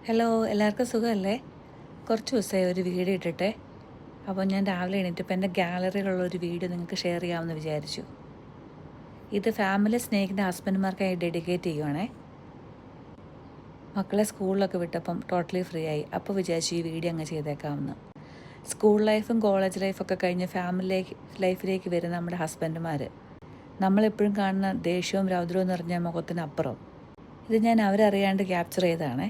Hello, എല്ലാവർക്കും സുഖമല്ലേ? കുറച്ച് ദിവസമായി ഒരു വീഡിയോ ഇട്ടിട്ടെ. അപ്പോൾ ഞാൻ രാവിലെ എണീറ്റപ്പോൾ എൻ്റെ ഗാലറിയിലുള്ള ഒരു വീഡിയോ നിങ്ങൾക്ക് ഷെയർ ചെയ്യാമെന്ന് വിചാരിച്ചു. ഇത് ഫാമിലി സ്നേഹിക്കുന്ന ഹസ്ബൻഡ്മാർക്കായി ഡെഡിക്കേറ്റ് ചെയ്യുവാണേ. മക്കളെ സ്കൂളിലൊക്കെ വിട്ടപ്പം ടോട്ടലി ഫ്രീ ആയി. അപ്പോൾ വിചാരിച്ചു ഈ വീഡിയോ അങ്ങ് ചെയ്തേക്കാമെന്ന്. സ്കൂൾ ലൈഫും കോളേജ് ലൈഫൊക്കെ കഴിഞ്ഞ് ഫാമിലി ലൈഫിലേക്ക് വരുന്ന നമ്മുടെ ഹസ്ബൻഡുമാർ, നമ്മളെപ്പോഴും കാണുന്ന ദേഷ്യവും രൗദ്രവും നിറഞ്ഞ മുഖത്തിനപ്പുറം. ഇത് ഞാൻ അവരറിയാണ്ട് ക്യാപ്ചർ ചെയ്തതാണേ.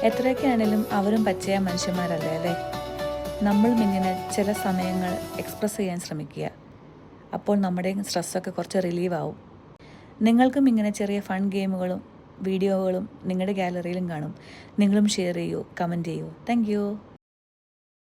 എത്രയൊക്കെയാണേലും അവരും പച്ചയായ മനുഷ്യന്മാരല്ലേ അല്ലേ? നമ്മളും ഇങ്ങനെ ചില സമയങ്ങൾ എക്സ്പ്രസ് ചെയ്യാൻ ശ്രമിക്കുക. അപ്പോൾ നമ്മുടെ സ്ട്രെസ്സൊക്കെ കുറച്ച് റിലീവ് ആവും. നിങ്ങൾക്കും ഇങ്ങനെ ചെറിയ ഫൺ ഗെയിമുകളും വീഡിയോകളും നിങ്ങളുടെ ഗാലറിയിലും കാണും. നിങ്ങളും ഷെയർ ചെയ്യൂ, കമൻറ്റ് ചെയ്യൂ. താങ്ക്